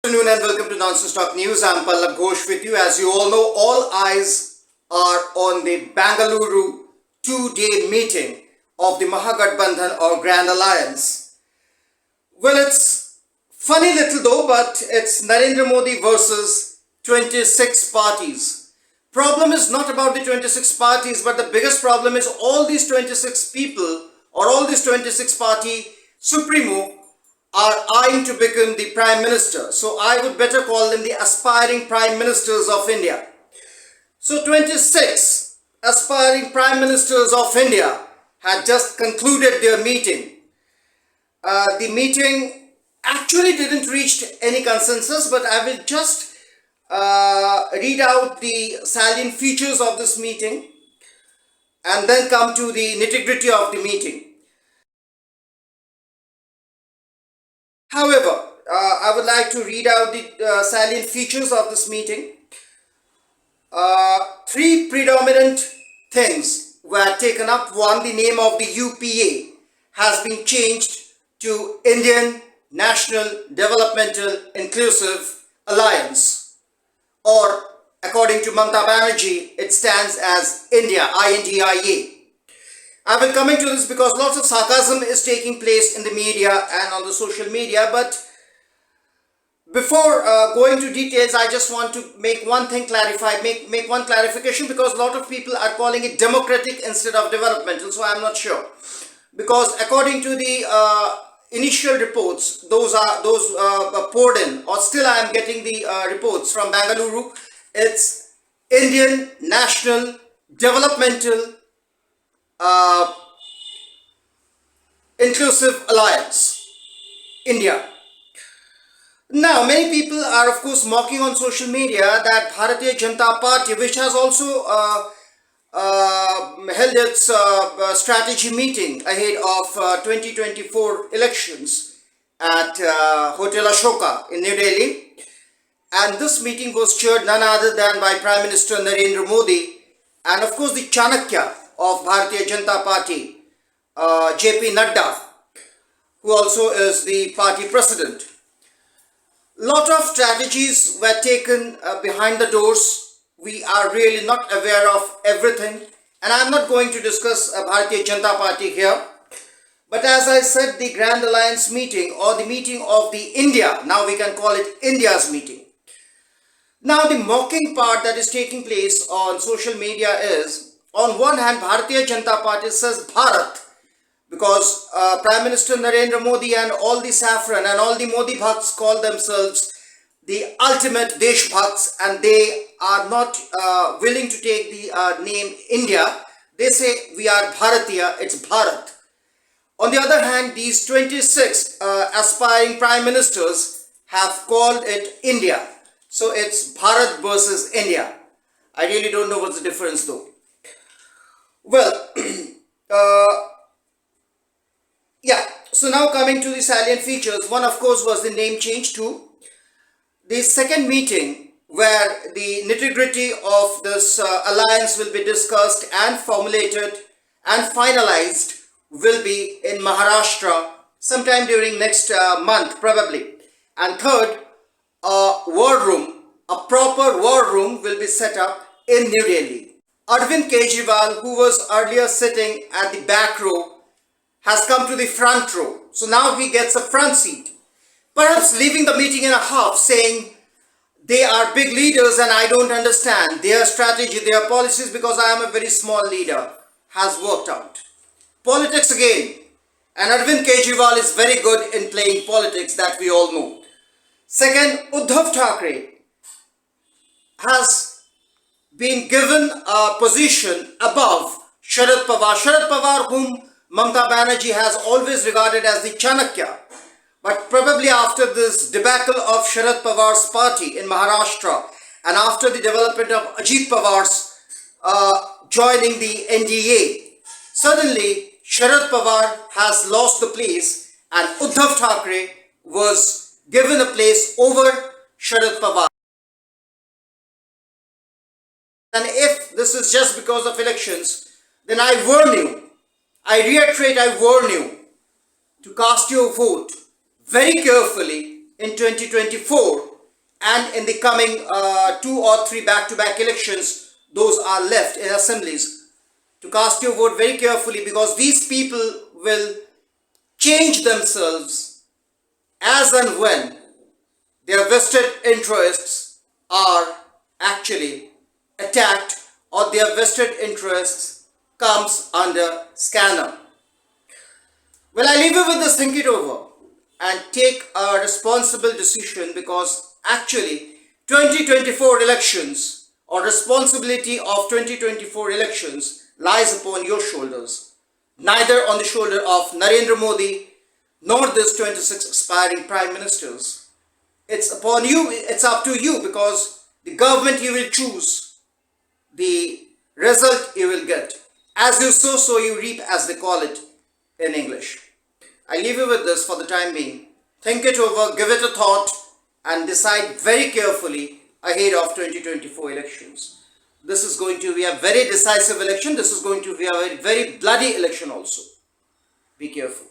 Good afternoon and welcome to Nonsense Talk News. I'm Pallab Ghosh with you. As you all know, all eyes are on the Bengaluru two-day meeting of the Mahagthbandhan or Grand Alliance. Well, it's funny little though, but it's Narendra Modi versus 26 parties. Problem is not about the 26 parties, but the biggest problem is all these 26 people or all these 26 party supremo are eyeing to become the Prime Minister. So I would better call them the aspiring Prime Ministers of India. So 26 aspiring Prime Ministers of India had just concluded their meeting. The meeting actually didn't reach any consensus, but I will just read out the salient features of this meeting and then come to the nitty-gritty of the meeting. However, I would like to read out the salient features of this meeting. Three predominant things were taken up. One, the name of the UPA has been changed to Indian National Developmental Inclusive Alliance, or according to Mamata Banerjee, it stands as India, INDIA. I will come into this because lots of sarcasm is taking place in the media and on the social media, but before going to details, I just want to make one thing clarified, make one clarification, because a lot of people are calling it democratic instead of developmental, so I'm not sure. Because according to the initial reports, those poured in, or still I am getting the reports from Bengaluru, it's Indian National Developmental Inclusive Alliance, India. Now, many people are of course mocking on social media that Bharatiya Janata Party, which has also held its strategy meeting ahead of 2024 elections at Hotel Ashoka in New Delhi, and this meeting was chaired none other than by Prime Minister Narendra Modi and of course the Chanakya of Bharatiya Janata Party, JP Nadda, who also is the party president. Lot of strategies were taken behind the doors. We are really not aware of everything, and I am not going to discuss Bharatiya Janata Party here. But as I said, the Grand Alliance meeting, or the meeting of the India, now we can call it India's meeting. Now the mocking part that is taking place on social media is, on one hand, Bharatiya Janata Party says Bharat, because Prime Minister Narendra Modi and all the saffron and all the Modi Bhakts call themselves the ultimate Desh Bhakts, and they are not willing to take the name India. They say we are Bharatiya, it's Bharat. On the other hand, these 26 aspiring Prime Ministers have called it India. So it's Bharat versus India. I really don't know what's the difference though. Well, yeah, so now coming to the salient features, one of course was the name change too. The second meeting where the nitty-gritty of this alliance will be discussed and formulated and finalized will be in Maharashtra sometime during next month probably. And third, a war room, a proper war room will be set up in New Delhi. Arvind Kejriwal, who was earlier sitting at the back row, has come to the front row. So now he gets a front seat. Perhaps leaving the meeting in a half, saying they are big leaders and I don't understand their strategy, their policies, because I am a very small leader, has worked out. Politics again. And Arvind Kejriwal is very good in playing politics, that we all know. Second, Uddhav Thackeray has been given a position above Sharad Pawar. Sharad Pawar, whom Mamata Banerjee has always regarded as the Chanakya. But probably after this debacle of Sharad Pawar's party in Maharashtra and after the development of Ajit Pawar's joining the NDA, suddenly Sharad Pawar has lost the place and Uddhav Thackeray was given a place over Sharad Pawar. And if this is just because of elections, then I warn you, I reiterate, I warn you to cast your vote very carefully in 2024 and in the coming 2 or 3 back-to-back elections, those are left in assemblies, to cast your vote very carefully, because these people will change themselves as and when their vested interests are actually attacked or their vested interests comes under scanner. Well, I leave you with this, think it over and take a responsible decision, because actually 2024 elections or responsibility of 2024 elections lies upon your shoulders, neither on the shoulder of Narendra Modi nor this 26 aspiring prime ministers. It's upon you, it's up to you, because the government you will choose, the result you will get. As you sow, so you reap, as they call it in English. I leave you with this for the time being. Think it over, give it a thought, and decide very carefully ahead of 2024 elections. This is going to be a very decisive election. This is going to be a very, very bloody election also. Be careful.